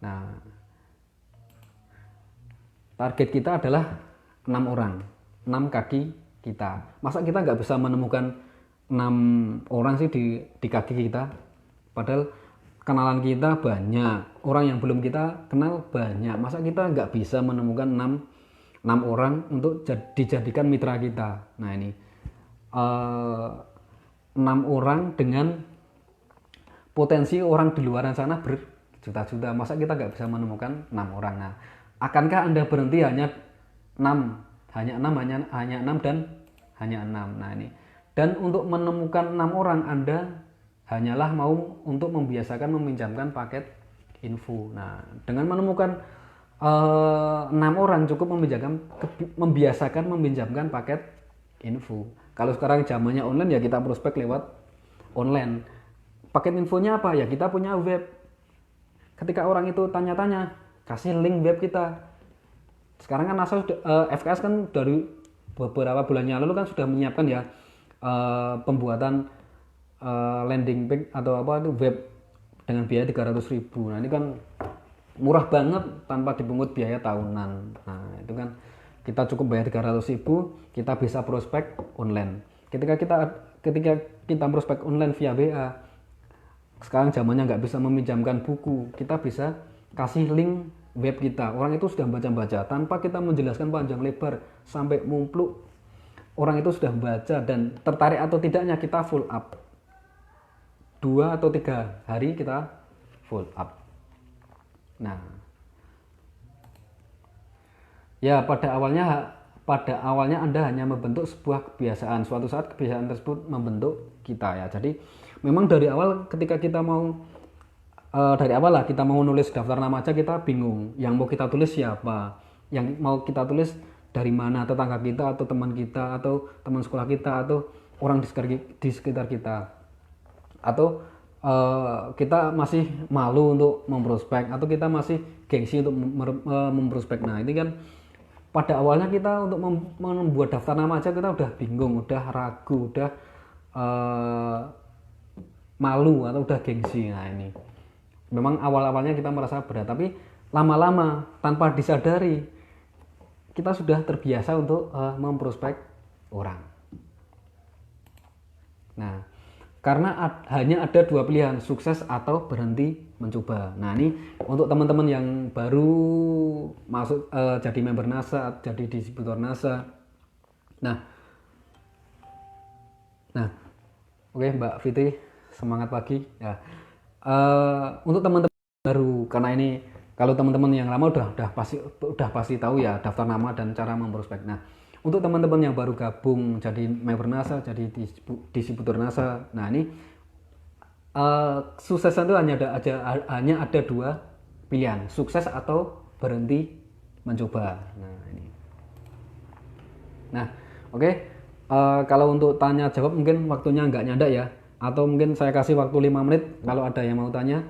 Nah, target kita adalah 6 orang, 6 kaki kita. Masa kita nggak bisa menemukan 6 orang sih di kaki kita? Padahal kenalan kita banyak, orang yang belum kita kenal banyak. Masa kita nggak bisa menemukan 6 orang untuk dijadikan mitra kita? Nah ini 6 orang dengan potensi orang di luar sana berjuta-juta. Masa kita nggak bisa menemukan 6 orang? Nah, akankah Anda berhenti hanya 6 dan hanya 6? Nah ini. Dan untuk menemukan 6 orang Anda hanyalah mau untuk membiasakan meminjamkan paket info. Nah, dengan menemukan 6 orang cukup membiasakan meminjamkan paket info. Kalau sekarang zamannya online ya kita prospek lewat online. Paket infonya apa? Ya kita punya web. Ketika orang itu tanya-tanya, kasih link web kita. Sekarang kan NASA FKS kan dari beberapa bulan yang lalu kan sudah menyiapkan ya pembuatan landing page atau apa itu web dengan biaya 300.000. Nah ini kan murah banget tanpa dipungut biaya tahunan. Nah itu kan kita cukup bayar 300.000, kita bisa prospek online. Ketika kita prospek online via WA, sekarang zamannya nggak bisa meminjamkan buku, kita bisa kasih link web kita. Orang itu sudah baca-baca tanpa kita menjelaskan panjang lebar sampai mumpluk. Orang itu sudah baca dan tertarik atau tidaknya kita full up. 2 atau 3 hari kita full up. Nah, ya pada awalnya Anda hanya membentuk sebuah kebiasaan. Suatu saat kebiasaan tersebut membentuk kita ya. Jadi memang dari awal ketika kita mau kita mau nulis daftar nama aja kita bingung. Yang mau kita tulis siapa? Yang mau kita tulis dari mana? Tetangga kita atau teman kita atau teman sekolah kita atau orang di sekitar kita? Atau kita masih malu untuk memprospek atau kita masih gengsi untuk memprospek. Nah ini kan pada awalnya kita untuk membuat daftar nama aja kita udah bingung, udah ragu, udah malu atau udah gengsi. Nah ini memang awal-awalnya kita merasa berat, tapi lama-lama tanpa disadari kita sudah terbiasa untuk memprospek orang. Nah, karena hanya ada 2 pilihan, sukses atau berhenti mencoba. Nah ini untuk teman-teman yang baru masuk jadi member NASA, jadi distributor NASA. Nah oke Mbak Fitri, semangat pagi ya. Untuk teman-teman baru, karena ini kalau teman-teman yang lama udah pasti tahu ya daftar nama dan cara memprospek. Nah untuk teman-teman yang baru gabung jadi member NASA, jadi distributor NASA, nah ini suksesan itu hanya ada 2 pilihan, sukses atau berhenti mencoba. Nah ini. Nah oke. Kalau untuk tanya jawab mungkin waktunya nggak nyandak ya, atau mungkin saya kasih waktu 5 menit kalau ada yang mau tanya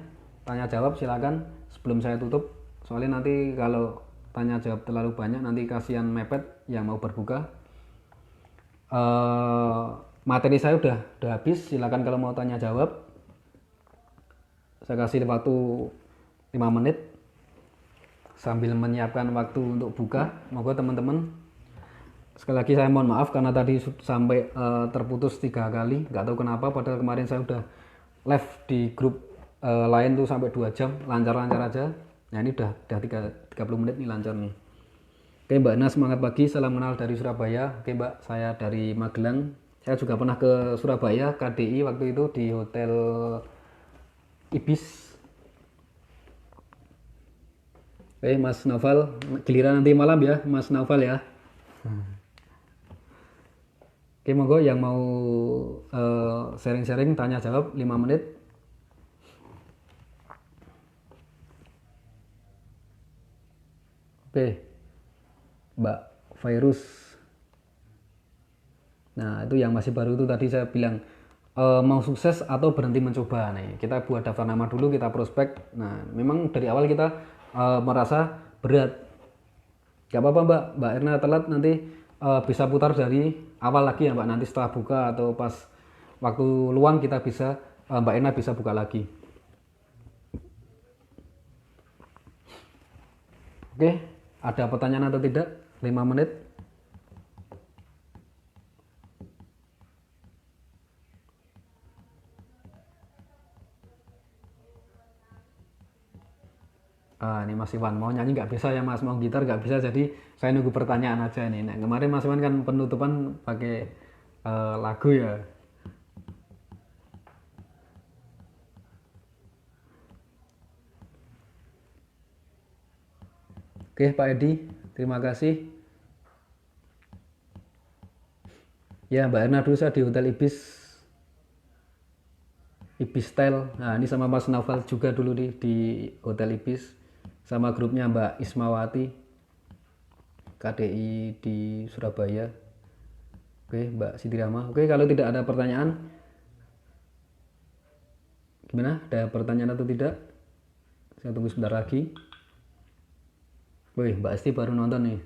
jawab silakan sebelum saya tutup, soalnya nanti kalau tanya jawab terlalu banyak nanti kasihan mepet yang mau berbuka. Materi saya udah habis, silakan kalau mau tanya jawab. Saya kasih waktu 5 menit sambil menyiapkan waktu untuk buka. Moga teman-teman, sekali lagi saya mohon maaf karena tadi sampai terputus 3 kali, nggak tahu kenapa, padahal kemarin saya udah live di grup lain tuh sampai 2 jam lancar-lancar aja. Nah ini udah 30 menit nih lancar nih. Oke Mbak Nas, semangat pagi, salam kenal dari Surabaya. Oke Mbak, saya dari Magelang. Saya juga pernah ke Surabaya, KDI waktu itu di Hotel Ibis. Oke, Mas Naufal, giliran nanti malam ya, Mas Naufal ya. Oke, monggo yang mau sharing-sharing, tanya jawab 5 menit. Oke, Mbak Virus. Nah, itu yang masih baru itu tadi saya bilang mau sukses atau berhenti mencoba. Nih, kita buat daftar nama dulu, kita prospek. Nah, memang dari awal kita merasa berat. Gak apa-apa Mbak Erna telat nanti bisa putar dari awal lagi ya Mbak. Nanti setelah buka atau pas waktu luang kita bisa Mbak Erna bisa buka lagi. Oke, ada pertanyaan atau tidak? 5 menit. Ini Mas Iwan mau nyanyi nggak bisa ya Mas, mau gitar nggak bisa, jadi saya nunggu pertanyaan aja nih. Nah, kemarin Mas Iwan kan penutupan pakai lagu ya. Oke Pak Edi, terima kasih. Ya Mbak Erna dulu saya di Hotel Ibis Style. Nah ini sama Mas Naufal juga dulu di Hotel Ibis. Sama grupnya Mbak Ismawati, KDI di Surabaya. Oke Mbak Siti Rama. Oke, kalau tidak ada pertanyaan, gimana? Ada pertanyaan atau tidak? Saya tunggu sebentar lagi. Wih, Mbak Esti baru nonton nih.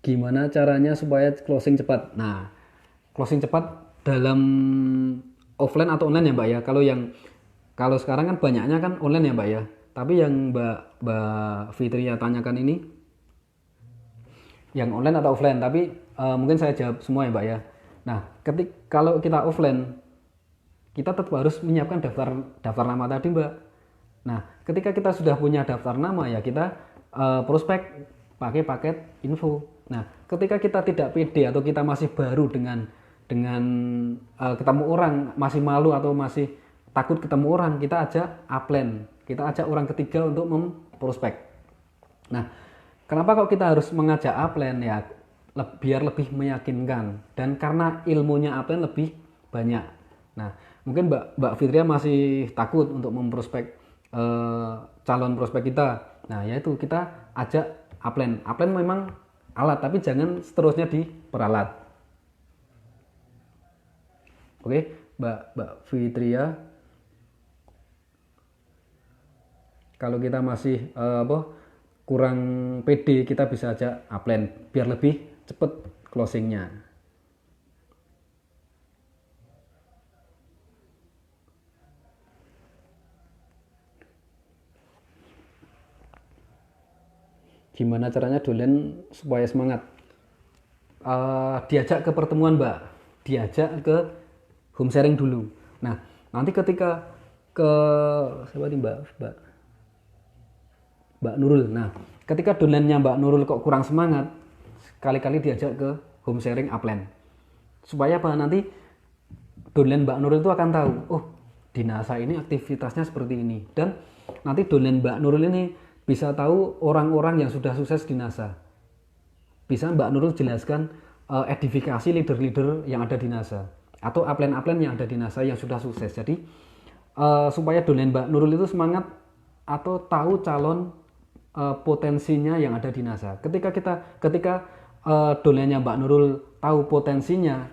Gimana caranya supaya closing cepat? Nah, closing cepat dalam offline atau online ya Mbak ya? Kalau sekarang kan banyaknya kan online ya Mbak ya. Tapi yang Mbak Fitria tanyakan ini yang online atau offline, tapi mungkin saya jawab semua ya Mbak ya. Nah, kalau kita offline, kita tetap harus menyiapkan daftar nama tadi Mbak. Nah, ketika kita sudah punya daftar nama ya kita prospek pakai paket info. Nah, ketika kita tidak pede atau kita masih baru dengan ketemu orang, masih malu atau masih takut ketemu orang, kita ajak upline, kita ajak orang ketiga untuk memprospek. Nah, kenapa kok kita harus mengajak upline ya? Biar lebih meyakinkan dan karena ilmunya upline lebih banyak. Nah, mungkin Mbak Fitria masih takut untuk memprospek calon prospek kita. Nah, yaitu kita ajak upline. Upline memang alat, tapi jangan seterusnya diperalat. Oke, Mbak Fitria. Kalau kita masih kurang pede, kita bisa ajak upline biar lebih cepat closingnya. Gimana caranya dolen supaya semangat? Diajak ke pertemuan Mbak, diajak ke home sharing dulu. Nah, nanti ketika ke siapa nih Mbak Nurul. Nah, ketika dolennya Mbak Nurul kok kurang semangat, kali-kali diajak ke home sharing upline. Supaya apa? Nanti dolen Mbak Nurul itu akan tahu, oh di NASA ini aktivitasnya seperti ini. Dan nanti dolen Mbak Nurul ini bisa tahu orang-orang yang sudah sukses di NASA. Bisa Mbak Nurul jelaskan edifikasi leader-leader yang ada di NASA. Atau upline-upline yang ada di NASA yang sudah sukses. Jadi supaya dolen Mbak Nurul itu semangat atau tahu calon potensinya yang ada di NASA. Ketika dolennya Mbak Nurul tahu potensinya,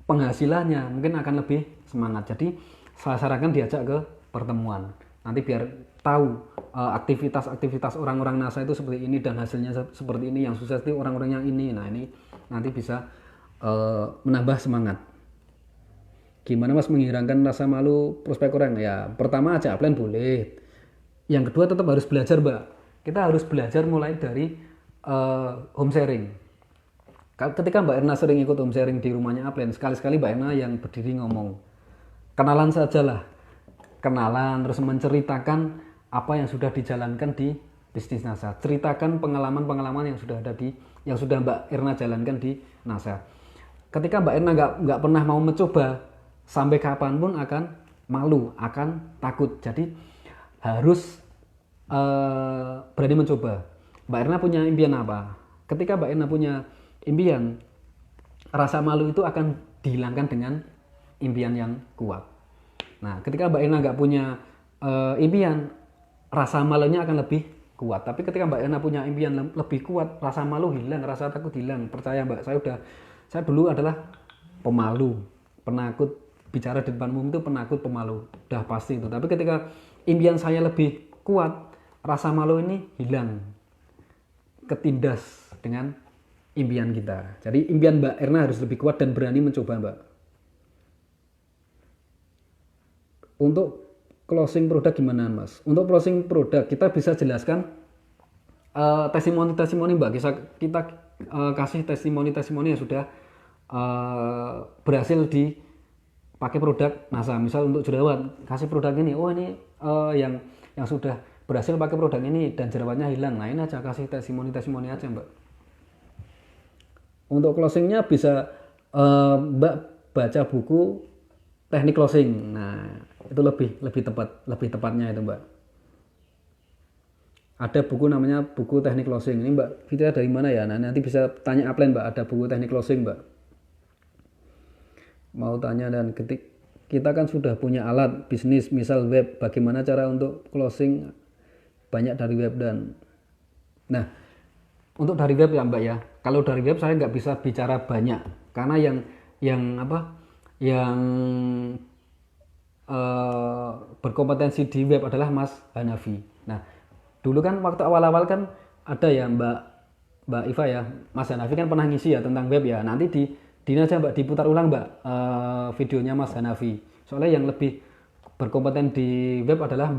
penghasilannya mungkin akan lebih semangat. Jadi saya sarankan diajak ke pertemuan. Nanti biar tahu aktivitas orang-orang NASA itu seperti ini dan hasilnya seperti ini, yang sukses itu orang-orang yang ini. Nah, ini nanti bisa menambah semangat. Gimana Mas menghilangkan rasa malu prospek orang? Ya, pertama ajak upline boleh. Yang kedua tetap harus belajar Mbak. Kita harus belajar mulai dari home sharing. Ketika Mbak Erna sering ikut home sharing di rumahnya upline, sekali-sekali Mbak Erna yang berdiri ngomong, kenalan sajalah, kenalan terus menceritakan apa yang sudah dijalankan di bisnis NASA, ceritakan pengalaman-pengalaman yang sudah Mbak Erna jalankan di NASA. Ketika Mbak Erna nggak pernah mau mencoba, sampai kapanpun akan malu, akan takut. Jadi harus berani mencoba. Mbak Erna punya impian apa? Ketika Mbak Erna punya impian, rasa malu itu akan dihilangkan dengan impian yang kuat. Nah, ketika Mbak Erna nggak punya impian, rasa malunya akan lebih kuat. Tapi ketika Mbak Erna punya impian lebih kuat, rasa malu hilang, rasa takut hilang. Percaya Mbak, saya dulu adalah pemalu, penakut, bicara di depan umum itu penakut, pemalu, udah pasti itu. Tapi ketika impian saya lebih kuat, rasa malu ini hilang, ketindas dengan impian kita. Jadi impian Mbak Erna harus lebih kuat dan berani mencoba, Mbak. Untuk closing produk gimana, Mas? Untuk closing produk kita bisa jelaskan testimoni Mbak. Kita kasih testimoni yang sudah berhasil dipakai produk NASA. Misal untuk jerawat, kasih produk ini, oh ini yang sudah berhasil pakai produk ini dan jerawatnya hilang. Nah, ini aja kasih testimoni aja, Mbak. Untuk closingnya bisa Mbak baca buku teknik closing. Nah, itu lebih tepatnya itu, Mbak. Ada buku namanya buku teknik closing. Ini Mbak Fitria dari mana ya? Nah, nanti bisa tanya upline, Mbak. Ada buku teknik closing, Mbak. Mau tanya dan ketik, kita kan sudah punya alat bisnis, misal web. Bagaimana cara untuk closing banyak dari web dan nah, untuk dari web ya, Mbak ya. Kalau dari web saya nggak bisa bicara banyak karena yang berkompetensi di web adalah Mas Hanafi. Nah, dulu kan waktu awal-awal kan ada ya Mbak Iva ya, Mas Hanafi kan pernah ngisi ya tentang web ya. Nanti di aja Mbak diputar ulang, Mbak, videonya Mas Hanafi. Soalnya yang lebih berkompeten di web adalah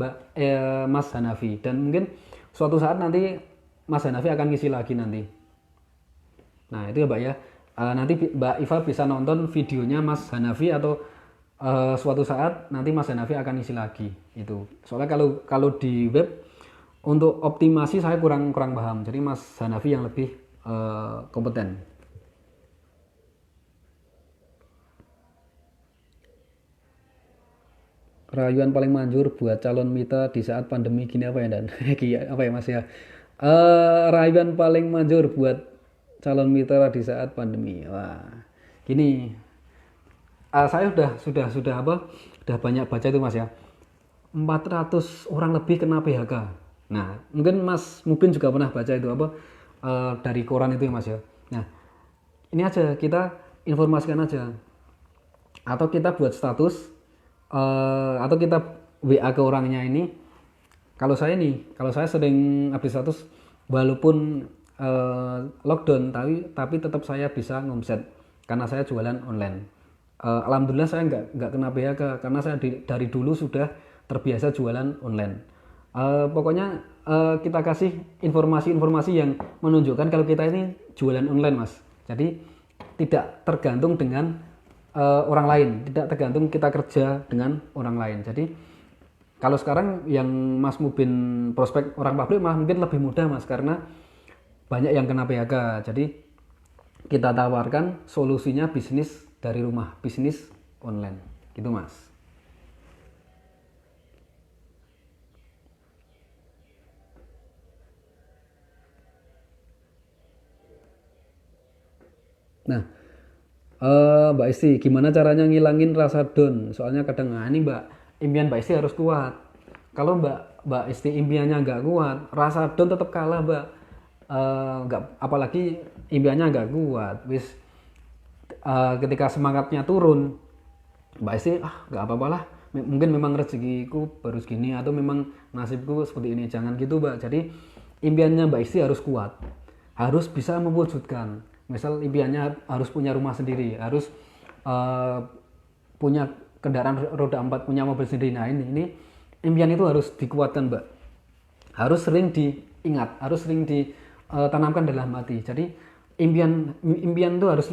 Mas Hanafi, dan mungkin suatu saat nanti Mas Hanafi akan ngisi lagi nanti. Nah, itu ya, Mbak ya. Nanti Mbak Iva bisa nonton videonya Mas Hanafi atau suatu saat nanti Mas Hanafi akan ngisi lagi itu. Soalnya kalau di web untuk optimasi saya kurang paham. Jadi Mas Hanafi yang lebih kompeten. Rayuan paling manjur buat calon mitra di saat pandemi gini apa ya, Dan? Apa ya, Mas ya? Rayuan paling manjur buat calon mitra di saat pandemi. Wah, gini. Saya sudah banyak baca itu, Mas ya. 400 orang lebih kena PHK. Nah, mungkin Mas Mubin juga pernah baca itu dari koran itu ya, Mas ya. Nah, ini aja kita informasikan aja. Atau kita buat status atau kita WA ke orangnya ini. Kalau saya sering update status walaupun lockdown, tapi tetap saya bisa ngomset karena saya jualan online. Alhamdulillah saya nggak kena PHK karena saya dari dulu sudah terbiasa jualan online. Pokoknya kita kasih informasi-informasi yang menunjukkan kalau kita ini jualan online, Mas. Jadi tidak tergantung dengan orang lain, tidak tergantung kita kerja dengan orang lain. Jadi kalau sekarang yang Mas Mubin prospek orang pabrik mungkin lebih mudah, Mas, karena banyak yang kena PHK. Jadi kita tawarkan solusinya bisnis dari rumah, bisnis online gitu, Mas. Nah, Mbak Isti, gimana caranya ngilangin rasa down? Soalnya kadang ini Mbak, impian Mbak Isti harus kuat. Kalau Mbak Isti impiannya nggak kuat, rasa down tetap kalah, Mbak. Apalagi impiannya nggak kuat, ketika semangatnya turun, Mbak Isti nggak apa-apalah. Mungkin memang rezekiku baru segini atau memang nasibku seperti ini. Jangan gitu, Mbak. Jadi impiannya Mbak Isti harus kuat, harus bisa mewujudkan. Misal impiannya harus punya rumah sendiri, harus punya kendaraan roda 4, punya mobil sendiri. Nah, ini impian itu harus dikuatkan, Mbak. Harus sering diingat, harus sering ditanamkan dalam hati. Jadi impian itu harus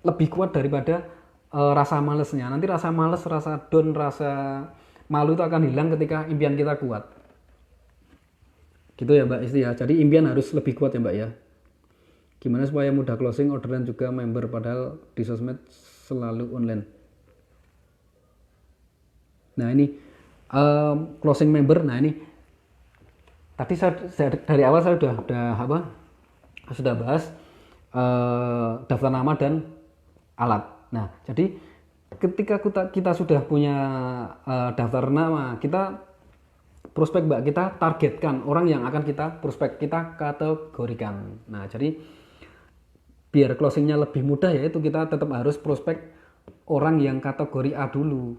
lebih kuat daripada rasa malesnya. Nanti rasa males, rasa down, rasa malu itu akan hilang ketika impian kita kuat. Gitu ya, Mbak Isti ya. Jadi impian harus lebih kuat ya, Mbak ya. Gimana supaya mudah closing orderan juga member padahal di sosmed selalu online. Nah, ini closing member. Nah ini tadi saya dari awal saya sudah bahas daftar nama dan alat. Nah jadi ketika kita sudah punya daftar nama, kita prospek Mbak, kita targetkan orang yang akan kita prospek, kita kategorikan. Nah jadi biar closingnya lebih mudah, yaitu kita tetap harus prospek orang yang kategori A dulu.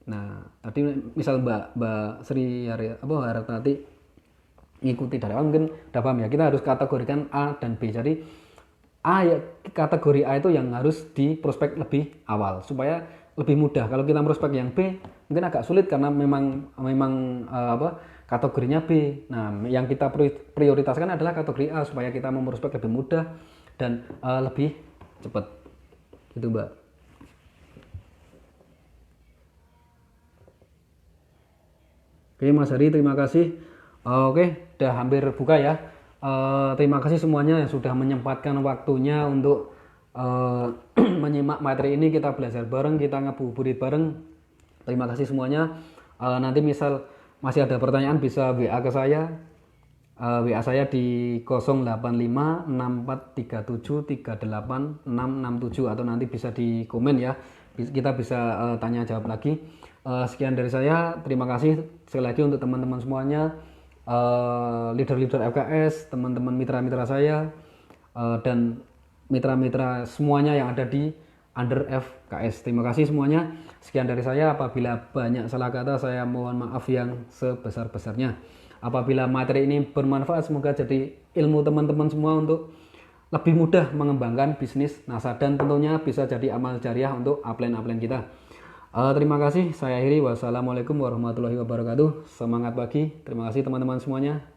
Nah tadi misal Mbak Sri harap nanti ngikuti dari awal, mungkin udah paham ya, kita harus kategorikan A dan B. Jadi A ya, kategori A itu yang harus di prospek lebih awal supaya lebih mudah. Kalau kita prospek yang B mungkin agak sulit karena memang kategorinya B. Nah yang kita prioritaskan adalah kategori A supaya kita memprospek lebih mudah dan lebih cepat gitu Mbak. Oke Mas Hari, terima kasih. Oke, udah hampir buka ya. Terima kasih semuanya yang sudah menyempatkan waktunya untuk menyimak materi ini. Kita belajar bareng, kita ngabuburit bareng. Terima kasih semuanya. Nanti misal masih ada pertanyaan bisa WA ke saya. WA saya di 085437386667 atau nanti bisa di komen ya. Kita bisa tanya jawab lagi. Sekian dari saya. Terima kasih sekali lagi untuk teman-teman semuanya. Leader-leader FKS, teman-teman mitra-mitra saya, dan mitra-mitra semuanya yang ada di under FKS. Terima kasih semuanya. Sekian dari saya. Apabila banyak salah kata, saya mohon maaf yang sebesar-besarnya. Apabila materi ini bermanfaat, semoga jadi ilmu teman-teman semua untuk lebih mudah mengembangkan bisnis NASA dan tentunya bisa jadi amal jariah untuk upline-upline kita. Terima kasih, saya akhiri. Wassalamualaikum warahmatullahi wabarakatuh. Semangat pagi. Terima kasih teman-teman semuanya.